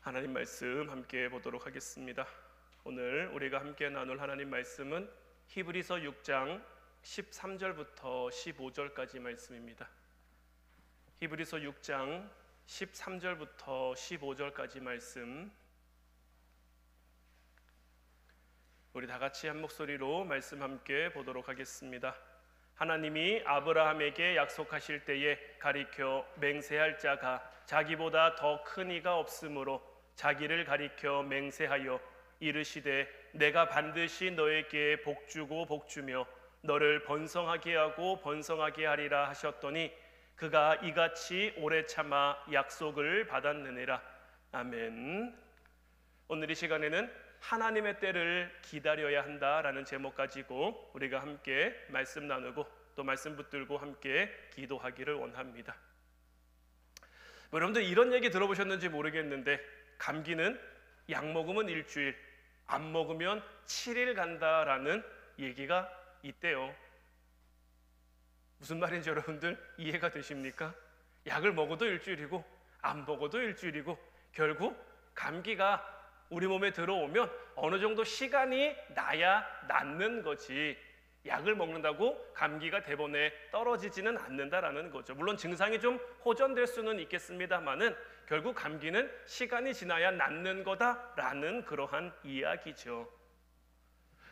하나님 말씀 함께 보도록 하겠습니다. 오늘 우리가 함께 나눌 하나님 말씀은 히브리서 6장 13절부터 15절까지 말씀입니다. 히브리서 6장 13절부터 15절까지 말씀, 우리 다 같이 한 목소리로 말씀 함께 보도록 하겠습니다. 하나님이 아브라함에게 약속하실 때에 가리켜 맹세할 자가 자기보다 더 큰 이가 없으므로 자기를 가리켜 맹세하여 이르시되 내가 반드시 너에게 복주고 복주며 너를 번성하게 하고 번성하게 하리라 하셨더니 그가 이같이 오래 참아 약속을 받았느니라. 아멘. 오늘 이 시간에는 하나님의 때를 기다려야 한다라는 제목 가지고 우리가 함께 말씀 나누고 또 말씀 붙들고 함께 기도하기를 원합니다. 여러분들 이런 얘기 들어보셨는지 모르겠는데 감기는 약 먹으면 일주일, 안 먹으면 7일 간다라는 얘기가 있대요. 무슨 말인지 여러분들 이해가 되십니까? 약을 먹어도 일주일이고 안 먹어도 일주일이고 결국 감기가 우리 몸에 들어오면 어느 정도 시간이 나야 낫는 거지, 약을 먹는다고 감기가 대번에 떨어지지는 않는다라는 거죠. 물론 증상이 좀 호전될 수는 있겠습니다만은 결국 감기는 시간이 지나야 낫는 거다라는 그러한 이야기죠.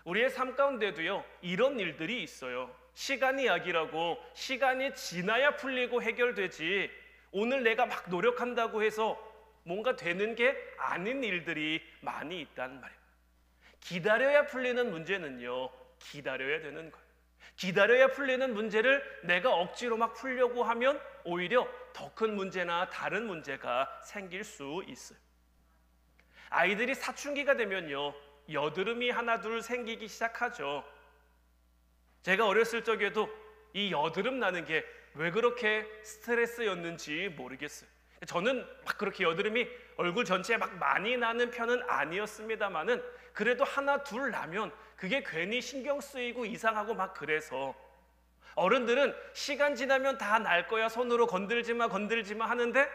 우리의 삶 가운데도요 이런 일들이 있어요. 시간이 약이라고 시간이 지나야 풀리고 해결되지, 오늘 내가 막 노력한다고 해서 뭔가 되는 게 아닌 일들이 많이 있단 말이에요. 기다려야 풀리는 문제는요 기다려야 되는 거예요. 기다려야 풀리는 문제를 내가 억지로 막 풀려고 하면 오히려 더 큰 문제나 다른 문제가 생길 수 있어요. 아이들이 사춘기가 되면요 여드름이 하나 둘 생기기 시작하죠. 제가 어렸을 적에도 이 여드름 나는 게 왜 그렇게 스트레스였는지 모르겠어요. 저는 막 그렇게 여드름이 얼굴 전체에 막 많이 나는 편은 아니었습니다만은 그래도 하나 둘 나면 그게 괜히 신경 쓰이고 이상하고 막 그래서 어른들은 시간 지나면 다 날 거야, 손으로 건들지 마 하는데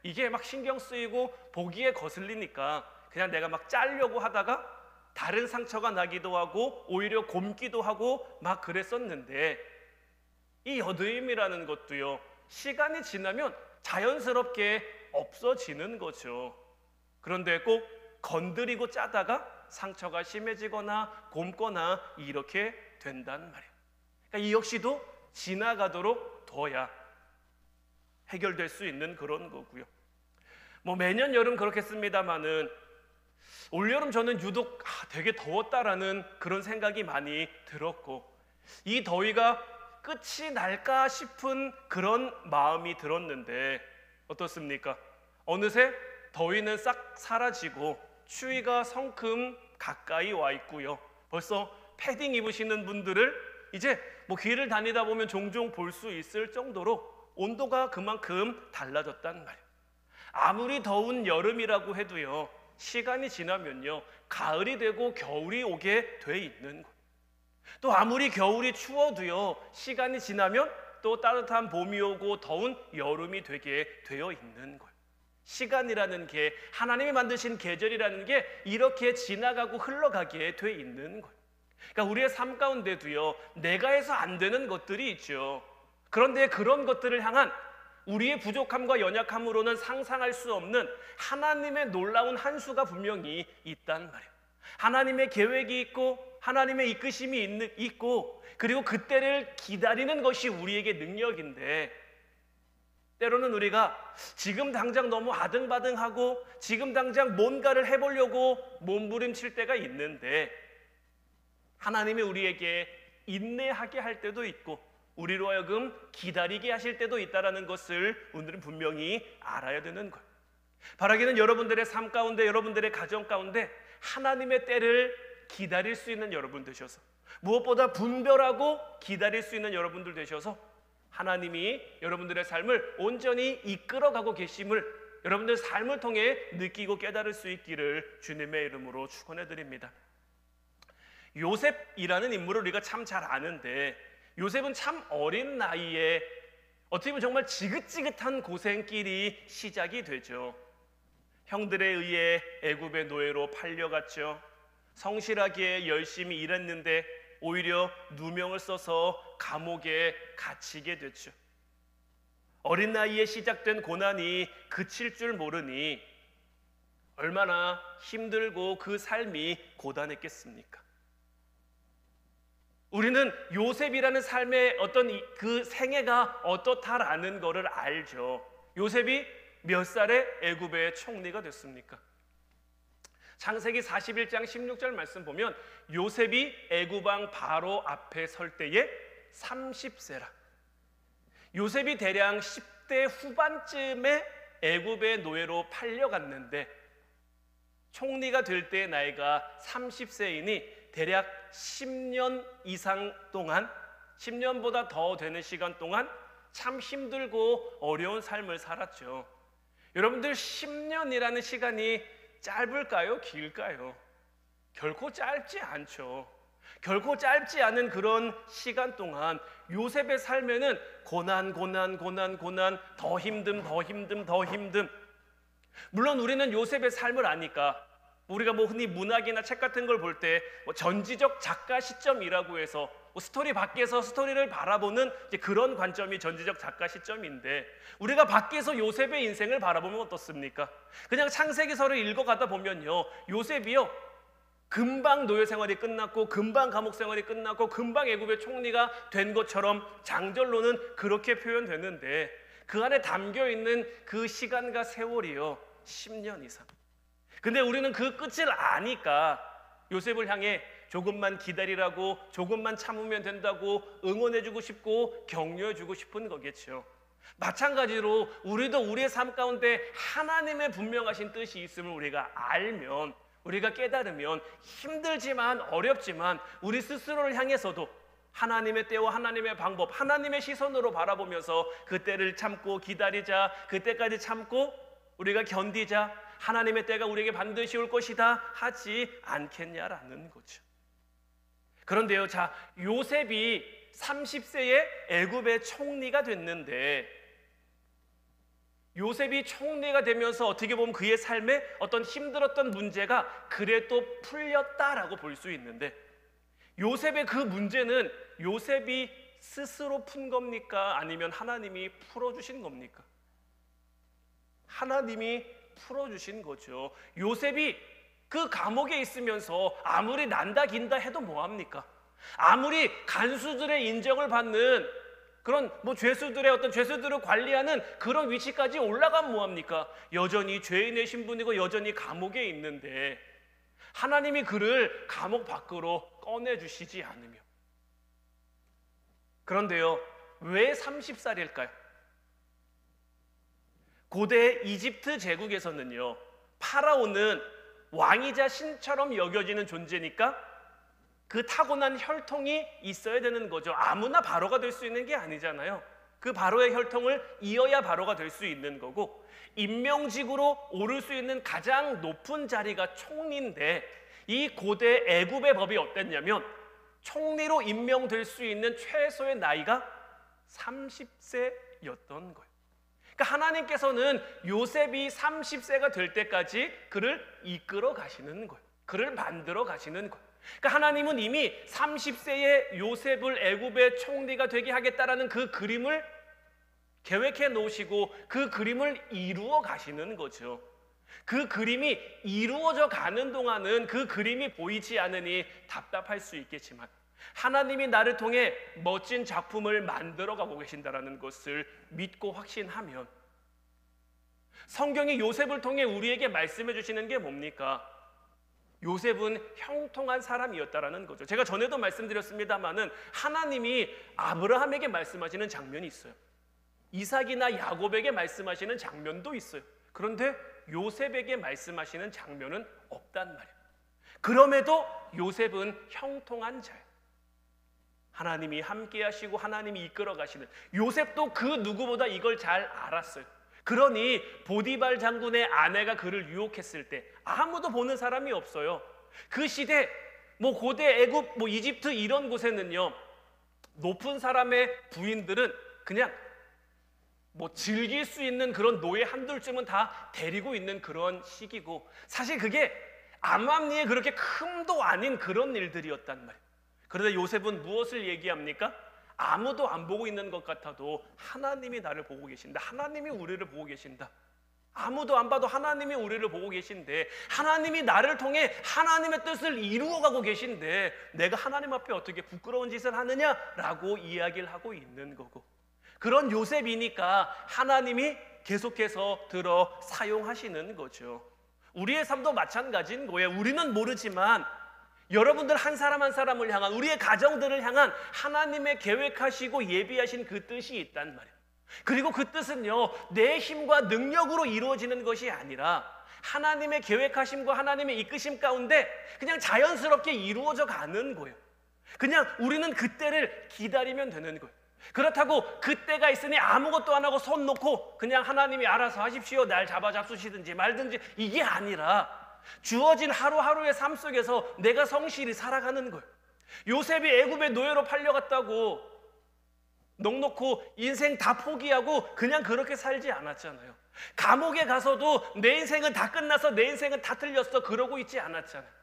이게 막 신경 쓰이고 보기에 거슬리니까 그냥 내가 막 짜려고 하다가 다른 상처가 나기도 하고 오히려 곪기도 하고 막 그랬었는데, 이 여드름이라는 것도요 시간이 지나면 자연스럽게 없어지는 거죠. 그런데 꼭 건드리고 짜다가 상처가 심해지거나 곪거나 이렇게 된단 말이에요. 그러니까 이 역시도 지나가도록 둬야 해결될 수 있는 그런 거고요. 뭐 매년 여름 그렇겠습니다만은 올여름 저는 유독 되게 더웠다라는 그런 생각이 많이 들었고, 이 더위가 끝이 날까 싶은 그런 마음이 들었는데 어떻습니까? 어느새 더위는 싹 사라지고 추위가 성큼 가까이 와 있고요. 벌써 패딩 입으시는 분들을 이제 뭐 길을 다니다 보면 종종 볼 수 있을 정도로 온도가 그만큼 달라졌단 말이에요. 아무리 더운 여름이라고 해도요 시간이 지나면요 가을이 되고 겨울이 오게 돼 있는 거예요. 또 아무리 겨울이 추워도요 시간이 지나면 또 따뜻한 봄이 오고 더운 여름이 되게 되어 있는 거예요. 시간이라는 게, 하나님이 만드신 계절이라는 게 이렇게 지나가고 흘러가게 돼 있는 거예요. 그러니까 우리의 삶 가운데도요 내가 해서 안 되는 것들이 있죠. 그런데 그런 것들을 향한 우리의 부족함과 연약함으로는 상상할 수 없는 하나님의 놀라운 한 수가 분명히 있단 말이에요. 하나님의 계획이 있고 하나님의 이끄심이 있고 그리고 그때를 기다리는 것이 우리에게 능력인데, 때로는 우리가 지금 당장 너무 아등바등하고 지금 당장 뭔가를 해보려고 몸부림칠 때가 있는데 하나님이 우리에게 인내하게 할 때도 있고 우리로 하여금 기다리게 하실 때도 있다는 것을 오늘은 분명히 알아야 되는 거예요. 바라기는 여러분들의 삶 가운데, 여러분들의 가정 가운데 하나님의 때를 기다릴 수 있는 여러분 되셔서, 무엇보다 분별하고 기다릴 수 있는 여러분들 되셔서 하나님이 여러분들의 삶을 온전히 이끌어가고 계심을 여러분들의 삶을 통해 느끼고 깨달을 수 있기를 주님의 이름으로 축원해 드립니다. 요셉이라는 인물을 우리가 참 잘 아는데, 요셉은 참 어린 나이에 어떻게 보면 정말 지긋지긋한 고생길이 시작이 되죠. 형들에 의해 애굽의 노예로 팔려갔죠. 성실하게 열심히 일했는데 오히려 누명을 써서 감옥에 갇히게 됐죠. 어린 나이에 시작된 고난이 그칠 줄 모르니 얼마나 힘들고 그 삶이 고단했겠습니까? 우리는 요셉이라는 삶의 어떤 그 생애가 어떻다라는 것을 알죠. 요셉이 몇 살에 애굽의 총리가 됐습니까? 창세기 41장 16절 말씀 보면 요셉이 애굽 왕 바로 앞에 설 때에 30세라. 요셉이 대략 10대 후반쯤에 애굽의 노예로 팔려갔는데 총리가 될 때의 나이가 30세이니 대략 10년 이상 동안, 10년보다 더 되는 시간 동안 참 힘들고 어려운 삶을 살았죠. 여러분들 10년이라는 시간이 짧을까요? 길까요? 결코 짧지 않죠. 결코 짧지 않은 그런 시간 동안 요셉의 삶에는 고난, 더 힘듦. 물론 우리는 요셉의 삶을 아니까 우리가 흔히 문학이나 책 같은 걸 볼 때 전지적 작가 시점이라고 해서 스토리 밖에서 스토리를 바라보는 그런 관점이 전지적 작가 시점인데 우리가 밖에서 요셉의 인생을 바라보면 어떻습니까? 그냥 창세기서를 읽어가다 보면요, 요셉이요 금방 노예 생활이 끝났고 금방 감옥 생활이 끝났고 금방 애굽의 총리가 된 것처럼 장절로는 그렇게 표현되는데 그 안에 담겨있는 그 시간과 세월이요 10년 이상. 근데 우리는 그 끝을 아니까 요셉을 향해 조금만 기다리라고, 조금만 참으면 된다고 응원해주고 싶고 격려해주고 싶은 거겠죠. 마찬가지로 우리도 우리의 삶 가운데 하나님의 분명하신 뜻이 있음을 우리가 알면, 우리가 깨달으면 힘들지만 어렵지만 우리 스스로를 향해서도 하나님의 때와 하나님의 방법, 하나님의 시선으로 바라보면서 그때를 참고 기다리자, 그때까지 참고 우리가 견디자, 하나님의 때가 우리에게 반드시 올 것이다 하지 않겠냐라는 거죠. 그런데요, 자, 요셉이 30세에 애굽의 총리가 됐는데 요셉이 총리가 되면서 어떻게 보면 그의 삶에 어떤 힘들었던 문제가 그래도 풀렸다라고 볼 수 있는데 요셉의 그 문제는 요셉이 스스로 푼 겁니까? 아니면 하나님이 풀어주신 겁니까? 하나님이 풀어주신 거죠. 요셉이 그 감옥에 있으면서 아무리 난다 긴다 해도 뭐합니까? 아무리 간수들의 인정을 받는 그런 죄수들의 어떤 죄수들을 관리하는 그런 위치까지 올라가면 뭐합니까? 여전히 죄인의 신분이고 여전히 감옥에 있는데 하나님이 그를 감옥 밖으로 꺼내주시지 않으며. 그런데요, 왜 30살일까요? 고대 이집트 제국에서는요, 파라오는 왕이자 신처럼 여겨지는 존재니까 그 타고난 혈통이 있어야 되는 거죠. 아무나 바로가 될 수 있는 게 아니잖아요. 그 바로의 혈통을 이어야 바로가 될 수 있는 거고, 임명직으로 오를 수 있는 가장 높은 자리가 총리인데 이 고대 애굽의 법이 어땠냐면 총리로 임명될 수 있는 최소의 나이가 30세였던 거예요. 그러니까 하나님께서는 요셉이 30세가 될 때까지 그를 이끌어 가시는 거예요. 그를 만들어 가시는 거예요. 그러니까 하나님은 이미 30세의 요셉을 애굽의 총리가 되게 하겠다라는 그 그림을 계획해 놓으시고 그 그림을 이루어 가시는 거죠. 그 그림이 이루어져 가는 동안은 그 그림이 보이지 않으니 답답할 수 있겠지만 하나님이 나를 통해 멋진 작품을 만들어 가고 계신다라는 것을 믿고 확신하면 성경이 요셉을 통해 우리에게 말씀해 주시는 게 뭡니까? 요셉은 형통한 사람이었다라는 거죠. 제가 전에도 말씀드렸습니다마는 하나님이 아브라함에게 말씀하시는 장면이 있어요. 이삭이나 야곱에게 말씀하시는 장면도 있어요. 그런데 요셉에게 말씀하시는 장면은 없단 말이에요. 그럼에도 요셉은 형통한 자예요. 하나님이 함께 하시고 하나님이 이끌어 가시는, 요셉도 그 누구보다 이걸 잘 알았어요. 그러니 보디발 장군의 아내가 그를 유혹했을 때 아무도 보는 사람이 없어요. 그 시대 고대 애굽 이집트 이런 곳에는요, 높은 사람의 부인들은 그냥 뭐 즐길 수 있는 그런 노예 한둘쯤은 다 데리고 있는 그런 시기고, 사실 그게 암암리에 그렇게 큼도 아닌 그런 일들이었단 말이에요. 그런데 요셉은 무엇을 얘기합니까? 아무도 안 보고 있는 것 같아도 하나님이 나를 보고 계신다. 하나님이 우리를 보고 계신다. 아무도 안 봐도 하나님이 우리를 보고 계신데, 하나님이 나를 통해 하나님의 뜻을 이루어가고 계신데 내가 하나님 앞에 어떻게 부끄러운 짓을 하느냐라고 이야기를 하고 있는 거고, 그런 요셉이니까 하나님이 계속해서 들어 사용하시는 거죠. 우리의 삶도 마찬가지인 거예요. 우리는 모르지만 여러분들 한 사람 한 사람을 향한, 우리의 가정들을 향한 하나님의 계획하시고 예비하신 그 뜻이 있단 말이에요. 그리고 그 뜻은요, 내 힘과 능력으로 이루어지는 것이 아니라 하나님의 계획하심과 하나님의 이끄심 가운데 그냥 자연스럽게 이루어져 가는 거예요. 그냥 우리는 그때를 기다리면 되는 거예요. 그렇다고 그때가 있으니 아무것도 안 하고 손 놓고 그냥 하나님이 알아서 하십시오, 날 잡수시든지 말든지, 이게 아니라 주어진 하루하루의 삶 속에서 내가 성실히 살아가는 거예요. 요셉이 애굽의 노예로 팔려갔다고 넉넉고 인생 다 포기하고 그냥 그렇게 살지 않았잖아요. 감옥에 가서도 내 인생은 다 끝나서 내 인생은 다 틀렸어 그러고 있지 않았잖아요.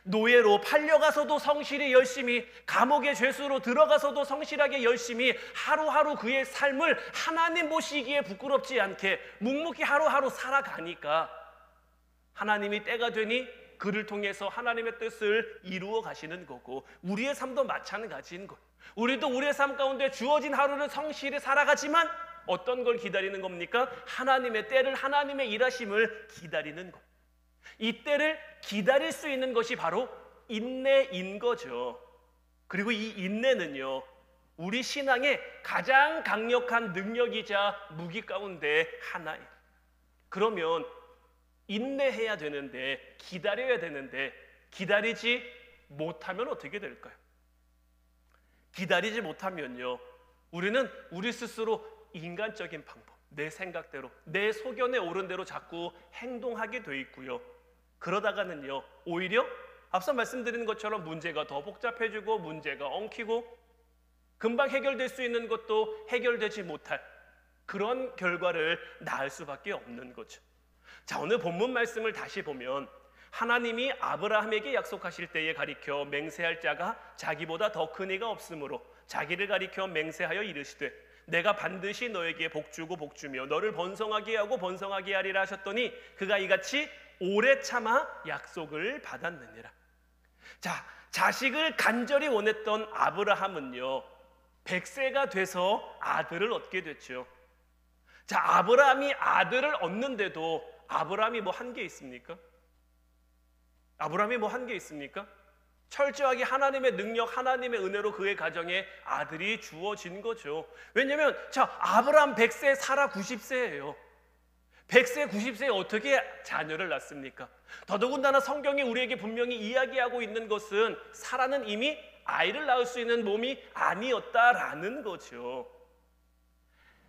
노예로 팔려가서도 성실히 열심히, 감옥의 죄수로 들어가서도 성실하게 열심히 하루하루 그의 삶을 하나님 보시기에 부끄럽지 않게 묵묵히 하루하루 살아가니까 하나님이 때가 되니 그를 통해서 하나님의 뜻을 이루어 가시는 거고, 우리의 삶도 마찬가지인 거예요. 우리도 우리의 삶 가운데 주어진 하루를 성실히 살아가지만 어떤 걸 기다리는 겁니까? 하나님의 때를, 하나님의 일하심을 기다리는 것. 이 때를 기다릴 수 있는 것이 바로 인내인 거죠. 그리고 이 인내는요, 우리 신앙의 가장 강력한 능력이자 무기 가운데 하나예요. 그러면 인내해야 되는데, 기다려야 되는데 기다리지 못하면 어떻게 될까요? 기다리지 못하면요, 우리는 우리 스스로 인간적인 방법, 내 생각대로, 내 소견에 오른 대로 자꾸 행동하게 돼 있고요. 그러다가는요, 오히려 앞서 말씀드린 것처럼 문제가 더 복잡해지고 문제가 엉키고 금방 해결될 수 있는 것도 해결되지 못할 그런 결과를 낳을 수밖에 없는 거죠. 자, 오늘 본문 말씀을 다시 보면 하나님이 아브라함에게 약속하실 때에 가리켜 맹세할 자가 자기보다 더 큰 이가 없으므로 자기를 가리켜 맹세하여 이르시되 내가 반드시 너에게 복주고 복주며 너를 번성하게 하고 번성하게 하리라 하셨더니 그가 이같이 오래 참아 약속을 받았느니라. 자, 자식을 간절히 원했던 아브라함은요, 100세가 돼서 아들을 얻게 됐죠. 자, 아브라함이 아들을 얻는데도 아브라함이 뭐 한 게 있습니까? 아브라함이 뭐 한 게 있습니까? 철저하게 하나님의 능력, 하나님의 은혜로 그의 가정에 아들이 주어진 거죠. 왜냐하면 자, 아브라함 100세, 사라 90세예요. 100세, 90세에 어떻게 자녀를 낳습니까? 더더군다나 성경이 우리에게 분명히 이야기하고 있는 것은 사라는 이미 아이를 낳을 수 있는 몸이 아니었다라는 거죠.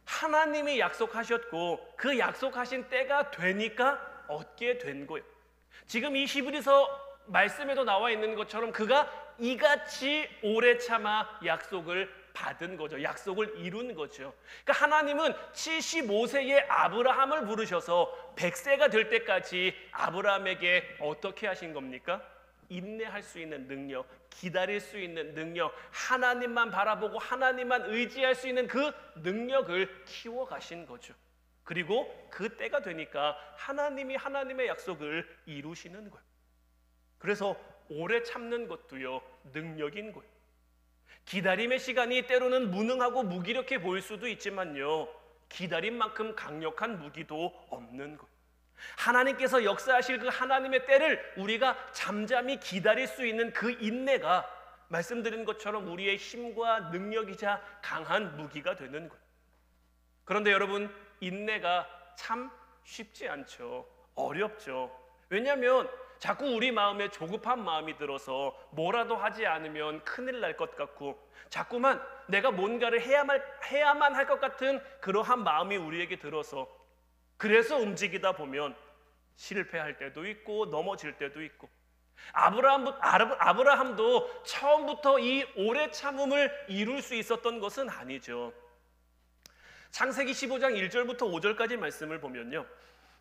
하나님이 약속하셨고 그 약속하신 때가 되니까 얻게 된 거예요. 지금 이 히브리서 말씀에도 나와 있는 것처럼 그가 이같이 오래 참아 약속을 받은 거죠. 약속을 이룬 거죠. 그러니까 하나님은 75세의 아브라함을 부르셔서 100세가 될 때까지 아브라함에게 어떻게 하신 겁니까? 인내할 수 있는 능력, 기다릴 수 있는 능력, 하나님만 바라보고 하나님만 의지할 수 있는 그 능력을 키워가신 거죠. 그리고 그 때가 되니까 하나님이 하나님의 약속을 이루시는 거예요. 그래서 오래 참는 것도요, 능력인 거예요. 기다림의 시간이 때로는 무능하고 무기력해 보일 수도 있지만요, 기다린 만큼 강력한 무기도 없는 거예요. 하나님께서 역사하실 그 하나님의 때를 우리가 잠잠히 기다릴 수 있는 그 인내가 말씀드린 것처럼 우리의 힘과 능력이자 강한 무기가 되는 거예요. 그런데 여러분, 인내가 참 쉽지 않죠. 어렵죠. 왜냐하면 자꾸 우리 마음에 조급한 마음이 들어서 뭐라도 하지 않으면 큰일 날 것 같고 자꾸만 내가 뭔가를 해야만 할 것 같은 그러한 마음이 우리에게 들어서 그래서 움직이다 보면 실패할 때도 있고 넘어질 때도 있고, 아브라함도 처음부터 이 오래 참음을 이룰 수 있었던 것은 아니죠. 창세기 15장 1절부터 5절까지 말씀을 보면요,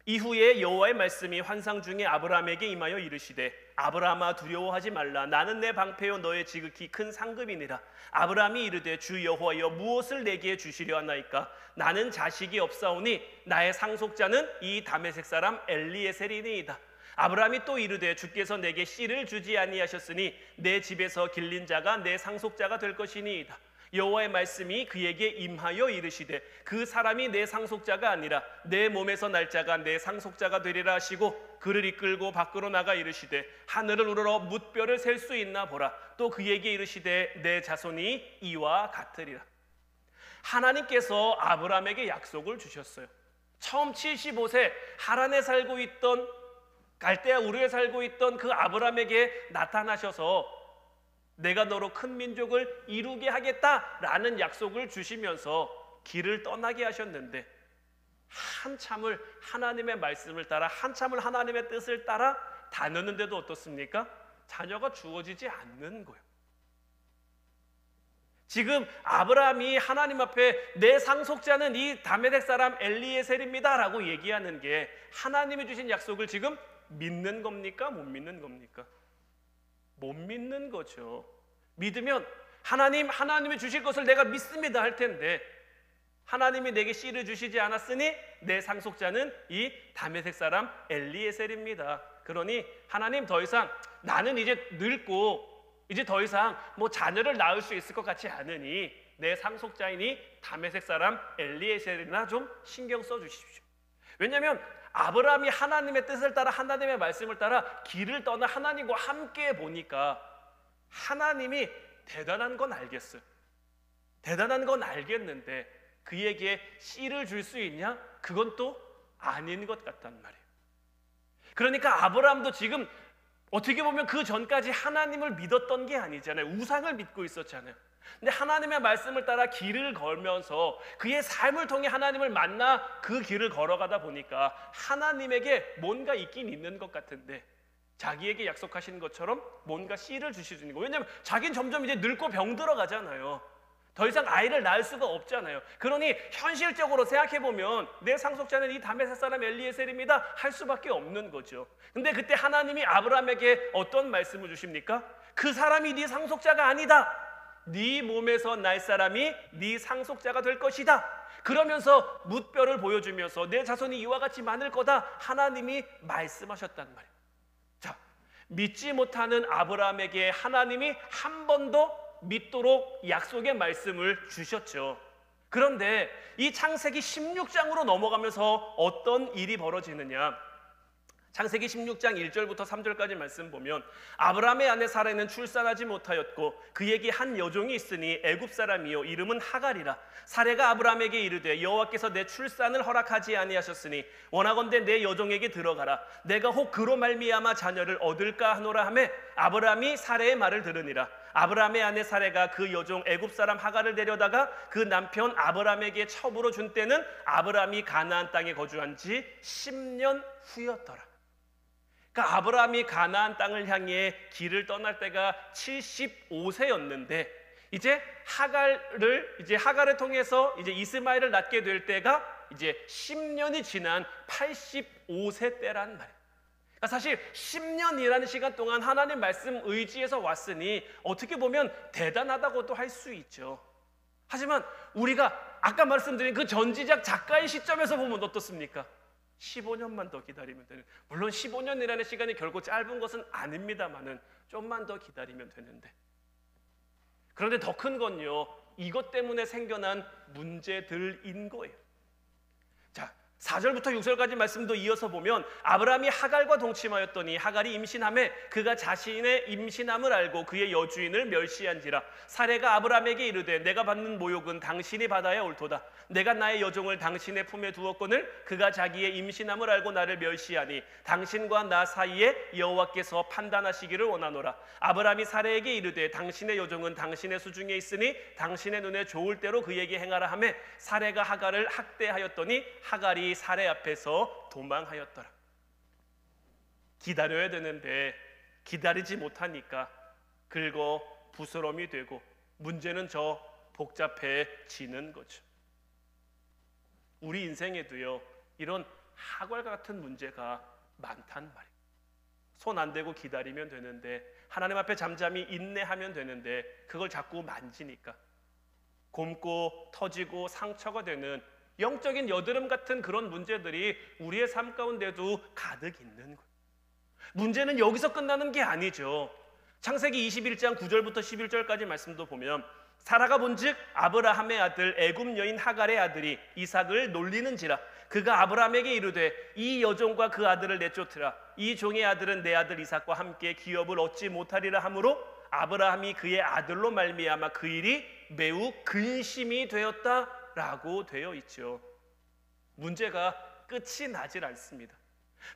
이후에 여호와의 말씀이 환상 중에 아브라함에게 임하여 이르시되 아브라함아 두려워하지 말라. 나는 내 방패요 너의 지극히 큰 상급이니라. 아브라함이 이르되 주 여호와여 무엇을 내게 주시려 하나이까? 나는 자식이 없사오니 나의 상속자는 이 다메섹 사람 엘리에셀이니이다. 아브라함이 또 이르되 주께서 내게 씨를 주지 아니하셨으니 내 집에서 길린 자가 내 상속자가 될 것이니이다. 여호와의 말씀이 그에게 임하여 이르시되 그 사람이 내 상속자가 아니라 내 몸에서 날 자가 내 상속자가 되리라 하시고 그를 이끌고 밖으로 나가 이르시되 하늘을 우러러 뭇별을 셀 수 있나 보라. 또 그에게 이르시되 내 자손이 이와 같으리라. 하나님께서 아브라함에게 약속을 주셨어요. 처음 75세 하란에 살고 있던, 갈대아 우르에 살고 있던 그 아브라함에게 나타나셔서 내가 너로 큰 민족을 이루게 하겠다라는 약속을 주시면서 길을 떠나게 하셨는데, 한참을 하나님의 말씀을 따라, 한참을 하나님의 뜻을 따라 다녔는데도 어떻습니까? 자녀가 주어지지 않는 거예요. 지금 아브라함이 하나님 앞에 내 상속자는 이 다메섹 사람 엘리에셀입니다 라고 얘기하는 게 하나님이 주신 약속을 지금 믿는 겁니까? 못 믿는 겁니까? 못 믿는 거죠. 믿으면 하나님이 주실 것을 내가 믿습니다 할 텐데, 하나님이 내게 씨를 주시지 않았으니 내 상속자는 이 다메섹 사람 엘리에셀입니다. 그러니 하나님, 더 이상 나는 이제 늙고 이제 더 이상 뭐 자녀를 낳을 수 있을 것 같지 않으니 내 상속자이니 다메섹 사람 엘리에셀이나 좀 신경 써 주십시오. 왜냐하면 아브라함이 하나님의 뜻을 따라, 하나님의 말씀을 따라 길을 떠나 하나님과 함께 보니까 하나님이 대단한 건 알겠어요. 대단한 건 알겠는데 그에게 씨를 줄 수 있냐? 그건 또 아닌 것 같단 말이에요. 그러니까 아브라함도 지금 어떻게 보면 그 전까지 하나님을 믿었던 게 아니잖아요. 우상을 믿고 있었잖아요. 근데 하나님의 말씀을 따라 길을 걸면서 그의 삶을 통해 하나님을 만나 그 길을 걸어가다 보니까 하나님에게 뭔가 있긴 있는 것 같은데, 자기에게 약속하신 것처럼 뭔가 씨를 주시는 거예요. 왜냐하면 자기는 점점 이제 늙고 병들어 가잖아요. 더 이상 아이를 낳을 수가 없잖아요. 그러니 현실적으로 생각해보면 내 상속자는 이 다메섹 사람 엘리에셀입니다 할 수밖에 없는 거죠. 근데 그때 하나님이 아브라함에게 어떤 말씀을 주십니까? 그 사람이 네 상속자가 아니다. 네 몸에서 날 사람이 네 상속자가 될 것이다. 그러면서 뭇별을 보여주면서 내 자손이 이와 같이 많을 거다 하나님이 말씀하셨단 말이에요. 자, 믿지 못하는 아브라함에게 하나님이 한 번 더 믿도록 약속의 말씀을 주셨죠. 그런데 이 창세기 16장으로 넘어가면서 어떤 일이 벌어지느냐, 창세기 16장 1절부터 3절까지 말씀 보면 아브라함의 아내 사라는 출산하지 못하였고 그에게 한 여종이 있으니 애굽 사람이요 이름은 하갈이라. 사레가 아브라함에게 이르되 여호와께서 내 출산을 허락하지 아니하셨으니 원하건대 내 여종에게 들어가라. 내가 혹 그로 말미암아 자녀를 얻을까 하노라 하매 아브라함이 사레의 말을 들으니라. 아브라함의 아내 사레가 그 여종 애굽 사람 하갈을 데려다가 그 남편 아브라함에게 첩으로 준 때는 아브라함이 가나안 땅에 거주한 지 10년 후였더라. 그러니까 아브라함이 가나안 땅을 향해 길을 떠날 때가 75세였는데 이제 하갈을 통해서 이제 이스마엘을 낳게 될 때가 이제 10년이 지난 85세 때란 말이에요. 그러니까 사실 10년이라는 시간 동안 하나님 말씀 의지해서 왔으니 어떻게 보면 대단하다고도 할 수 있죠. 하지만 우리가 아까 말씀드린 그 전지작 작가의 시점에서 보면 어떻습니까? 15년만 더 기다리면 되는, 물론 15년이라는 시간이 결코 짧은 것은 아닙니다만은 좀만 더 기다리면 되는데, 그런데 더 큰 건요, 이것 때문에 생겨난 문제들인 거예요. 자, 4절부터 6절까지 말씀도 이어서 보면 아브라함이 하갈과 동침하였더니 하갈이 임신하매 그가 자신의 임신함을 알고 그의 여주인을 멸시한지라. 사레가 아브라함에게 이르되 내가 받는 모욕은 당신이 받아야 옳도다. 내가 나의 여종을 당신의 품에 두었거늘 그가 자기의 임신함을 알고 나를 멸시하니 당신과 나 사이에 여호와께서 판단하시기를 원하노라. 아브라함이 사레에게 이르되 당신의 여종은 당신의 수중에 있으니 당신의 눈에 좋을 대로 그에게 행하라 하매 사레가 하갈을 학대하였더니 하갈이 사레 앞에서 도망하였더라. 기다려야 되는데 기다리지 못하니까 긁어 부스럼이 되고 문제는 저 복잡해지는 거죠. 우리 인생에도요, 이런 하갈과 같은 문제가 많단 말이에요. 손 안 대고 기다리면 되는데, 하나님 앞에 잠잠히 인내하면 되는데, 그걸 자꾸 만지니까 곪고 터지고 상처가 되는 영적인 여드름 같은 그런 문제들이 우리의 삶 가운데도 가득 있는 거예요. 문제는 여기서 끝나는 게 아니죠. 창세기 21장 9절부터 11절까지 말씀도 보면, 사라가 본즉 아브라함의 아들 애굽 여인 하갈의 아들이 이삭을 놀리는지라 그가 아브라함에게 이르되 이 여종과 그 아들을 내쫓으라. 이 종의 아들은 내 아들 이삭과 함께 기업을 얻지 못하리라 하므로 아브라함이 그의 아들로 말미암아 그 일이 매우 근심이 되었다라고 되어 있죠. 문제가 끝이 나질 않습니다.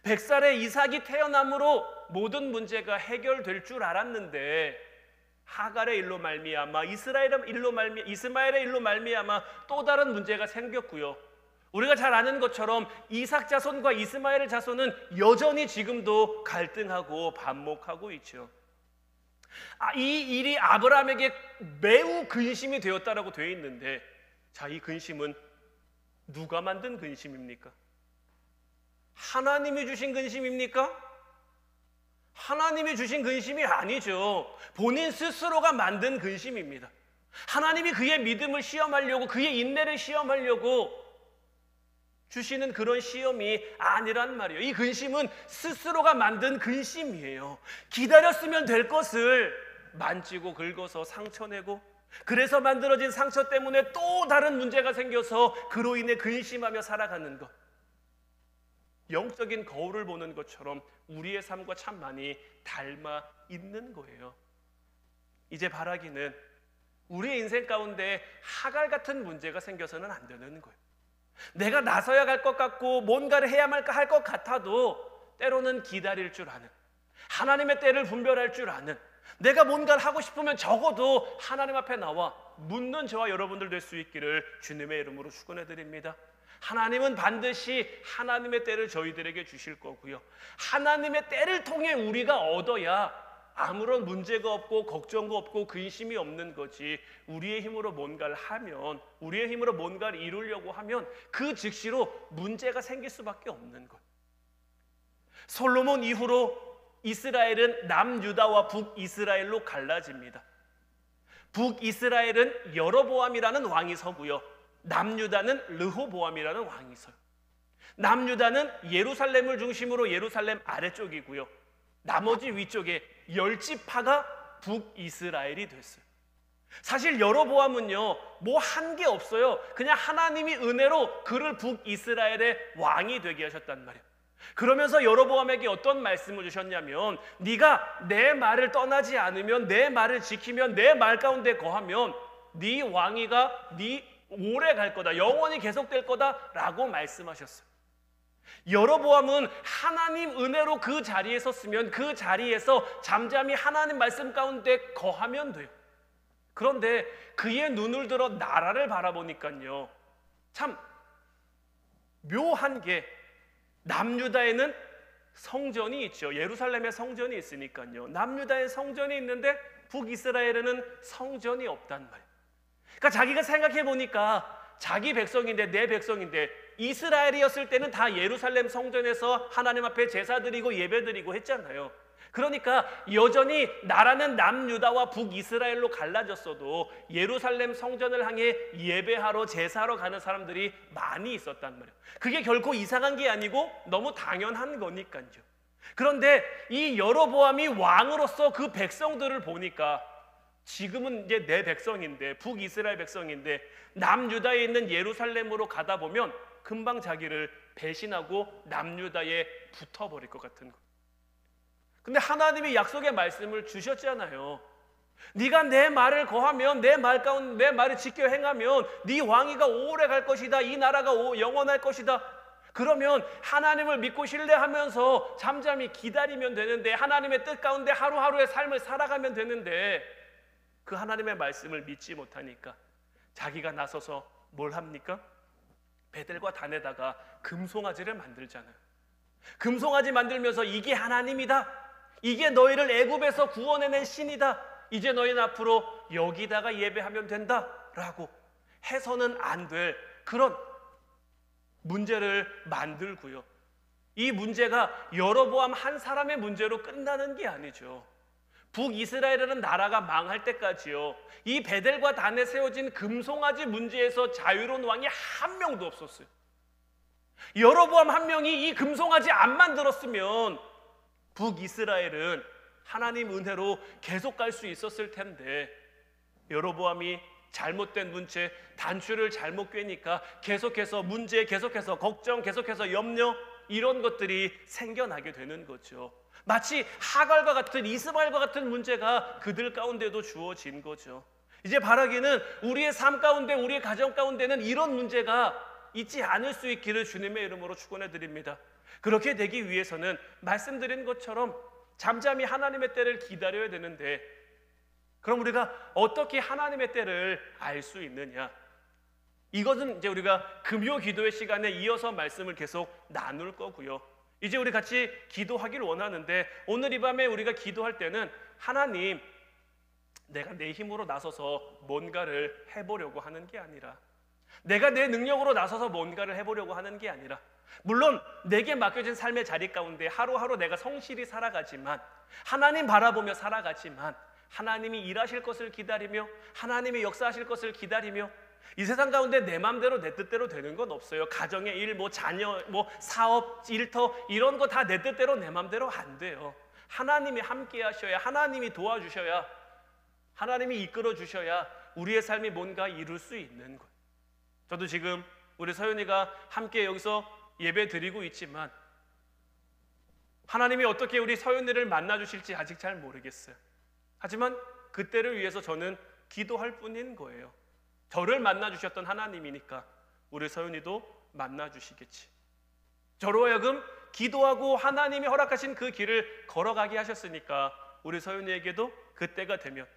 100살에 이삭이 태어남으로 모든 문제가 해결될 줄 알았는데, 하갈의 일로 말미암아 이스마엘의 일로 말미암아 또 다른 문제가 생겼고요. 우리가 잘 아는 것처럼 이삭 자손과 이스마엘의 자손은 여전히 지금도 갈등하고 반목하고 있죠. 이 일이 아브라함에게 매우 근심이 되었다라고 되어 있는데, 자, 이 근심은 누가 만든 근심입니까? 하나님이 주신 근심입니까? 하나님이 주신 근심이 아니죠. 본인 스스로가 만든 근심입니다. 하나님이 그의 믿음을 시험하려고, 그의 인내를 시험하려고 주시는 그런 시험이 아니란 말이에요. 이 근심은 스스로가 만든 근심이에요. 기다렸으면 될 것을 만지고 긁어서 상처내고, 그래서 만들어진 상처 때문에 또 다른 문제가 생겨서 그로 인해 근심하며 살아가는 것. 영적인 거울을 보는 것처럼 우리의 삶과 참 많이 닮아 있는 거예요. 이제 바라기는 우리의 인생 가운데 하갈 같은 문제가 생겨서는 안 되는 거예요. 내가 나서야 할 것 같고 뭔가를 해야만 할 것 같아도 때로는 기다릴 줄 아는, 하나님의 때를 분별할 줄 아는, 내가 뭔가를 하고 싶으면 적어도 하나님 앞에 나와 묻는 저와 여러분들 될 수 있기를 주님의 이름으로 축원해 드립니다. 하나님은 반드시 하나님의 때를 저희들에게 주실 거고요, 하나님의 때를 통해 우리가 얻어야 아무런 문제가 없고 걱정도 없고 근심이 없는 거지, 우리의 힘으로 뭔가를 하면, 우리의 힘으로 뭔가를 이루려고 하면 그 즉시로 문제가 생길 수밖에 없는 것. 솔로몬 이후로 이스라엘은 남유다와 북이스라엘로 갈라집니다. 북이스라엘은 여로보암이라는 왕이 서고요, 남유다는 르호보암이라는 왕이 서요. 남유다는 예루살렘을 중심으로 예루살렘 아래쪽이고요, 나머지 위쪽에 10지파가 북이스라엘이 됐어요. 사실 여로보암은요, 뭐 한 게 없어요. 그냥 하나님이 은혜로 그를 북이스라엘의 왕이 되게 하셨단 말이에요. 그러면서 여로보암에게 어떤 말씀을 주셨냐면, 네가 내 말을 떠나지 않으면, 내 말을 지키면, 내 말 가운데 거하면 네 왕위가 네 오래 갈 거다, 영원히 계속될 거다라고 말씀하셨어요. 여로보암은 하나님 은혜로 그 자리에 섰으면 그 자리에서 잠잠히 하나님 말씀 가운데 거하면 돼요. 그런데 그의 눈을 들어 나라를 바라보니까요, 참 묘한 게, 남유다에는 성전이 있죠. 예루살렘에 성전이 있으니까요. 남유다에 성전이 있는데 북이스라엘에는 성전이 없단 말이에요. 그러니까 자기가 생각해 보니까 자기 백성인데, 내 백성인데, 이스라엘이었을 때는 다 예루살렘 성전에서 하나님 앞에 제사 드리고 예배 드리고 했잖아요. 그러니까 여전히 나라는 남유다와 북이스라엘로 갈라졌어도 예루살렘 성전을 향해 예배하러 제사하러 가는 사람들이 많이 있었단 말이에요. 그게 결코 이상한 게 아니고 너무 당연한 거니까요. 그런데 이 여로보암이 왕으로서 그 백성들을 보니까, 지금은 이제 내 백성인데, 북이스라엘 백성인데 남유다에 있는 예루살렘으로 가다 보면 금방 자기를 배신하고 남유다에 붙어버릴 것 같은 거. 근데 하나님이 약속의 말씀을 주셨잖아요. 네가 내 말을 거하면, 내 말 가운데 내 말을 지켜 행하면 네 왕위가 오래 갈 것이다, 이 나라가 영원할 것이다. 그러면 하나님을 믿고 신뢰하면서 잠잠히 기다리면 되는데, 하나님의 뜻 가운데 하루하루의 삶을 살아가면 되는데, 그 하나님의 말씀을 믿지 못하니까 자기가 나서서 뭘 합니까? 베델과 단에다가 금송아지를 만들잖아요. 금송아지 만들면서 이게 하나님이다, 이게 너희를 애굽에서 구원해낸 신이다, 이제 너희는 앞으로 여기다가 예배하면 된다라고 해서는 안 될 그런 문제를 만들고요. 이 문제가 여로보암 한 사람의 문제로 끝나는 게 아니죠. 북이스라엘이라는 나라가 망할 때까지요, 이 베델과 단에 세워진 금송아지 문제에서 자유로운 왕이 한 명도 없었어요. 여로보암 한 명이 이 금송아지 안 만들었으면 북이스라엘은 하나님 은혜로 계속 갈 수 있었을 텐데, 여로보암이 잘못된 문제, 단추를 잘못 꿰니까 계속해서 문제, 계속해서 걱정, 계속해서 염려, 이런 것들이 생겨나게 되는 거죠. 마치 하갈과 같은, 이스마엘과 같은 문제가 그들 가운데도 주어진 거죠. 이제 바라기는 우리의 삶 가운데, 우리의 가정 가운데는 이런 문제가 있지 않을 수 있기를 주님의 이름으로 축원해 드립니다. 그렇게 되기 위해서는 말씀드린 것처럼 잠잠히 하나님의 때를 기다려야 되는데, 그럼 우리가 어떻게 하나님의 때를 알 수 있느냐? 이것은 이제 우리가 금요 기도의 시간에 이어서 말씀을 계속 나눌 거고요. 이제 우리 같이 기도하길 원하는데, 오늘 이 밤에 우리가 기도할 때는 하나님, 내가 내 힘으로 나서서 뭔가를 해보려고 하는 게 아니라, 내가 내 능력으로 나서서 뭔가를 해보려고 하는 게 아니라, 물론 내게 맡겨진 삶의 자리 가운데 하루하루 내가 성실히 살아가지만, 하나님 바라보며 살아가지만, 하나님이 일하실 것을 기다리며, 하나님이 역사하실 것을 기다리며, 이 세상 가운데 내 마음대로 내 뜻대로 되는 건 없어요. 가정의 일, 자녀, 사업, 일터, 이런 거 다 내 뜻대로 내 마음대로 안 돼요. 하나님이 함께 하셔야, 하나님이 도와주셔야, 하나님이 이끌어 주셔야 우리의 삶이 뭔가 이룰 수 있는 거예요. 저도 지금 우리 서윤이가 함께 여기서 예배 드리고 있지만, 하나님이 어떻게 우리 서윤이를 만나 주실지 아직 잘 모르겠어요. 하지만 그때를 위해서 저는 기도할 뿐인 거예요. 저를 만나 주셨던 하나님이니까 우리 서윤이도 만나 주시겠지. 저로 하여금 기도하고 하나님이 허락하신 그 길을 걸어가게 하셨으니까 우리 서윤이에게도 그때가 되면,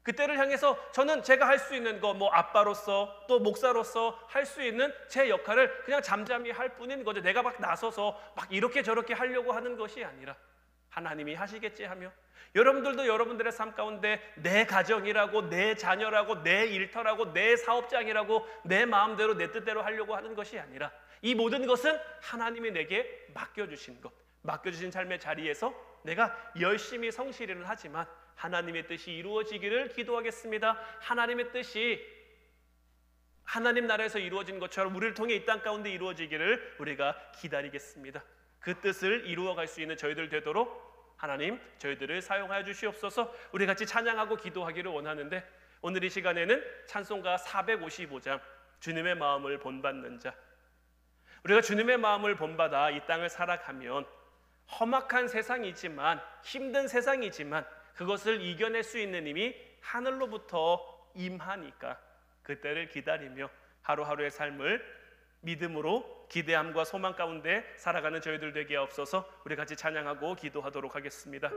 그때를 향해서 저는 제가 할 수 있는 거, 아빠로서 또 목사로서 할 수 있는 제 역할을 그냥 잠잠히 할 뿐인 거죠. 내가 막 나서서 막 이렇게 저렇게 하려고 하는 것이 아니라 하나님이 하시겠지 하며, 여러분들도 여러분들의 삶 가운데 내 가정이라고, 내 자녀라고, 내 일터라고, 내 사업장이라고 내 마음대로 내 뜻대로 하려고 하는 것이 아니라, 이 모든 것은 하나님이 내게 맡겨주신 것, 맡겨주신 삶의 자리에서 내가 열심히 성실히는 하지만 하나님의 뜻이 이루어지기를 기도하겠습니다. 하나님의 뜻이 하나님 나라에서 이루어진 것처럼 우리를 통해 이 땅 가운데 이루어지기를 우리가 기다리겠습니다. 그 뜻을 이루어갈 수 있는 저희들 되도록 하나님 저희들을 사용하여 주시옵소서. 우리 같이 찬양하고 기도하기를 원하는데, 오늘 이 시간에는 찬송가 455장 주님의 마음을 본받는 자, 우리가 주님의 마음을 본받아 이 땅을 살아가면 험악한 세상이지만, 힘든 세상이지만 그것을 이겨낼 수 있는 힘이 하늘로부터 임하니까 그때를 기다리며 하루하루의 삶을 믿음으로 기대함과 소망 가운데 살아가는 저희들 되게 하옵소서. 우리 같이 찬양하고 기도하도록 하겠습니다.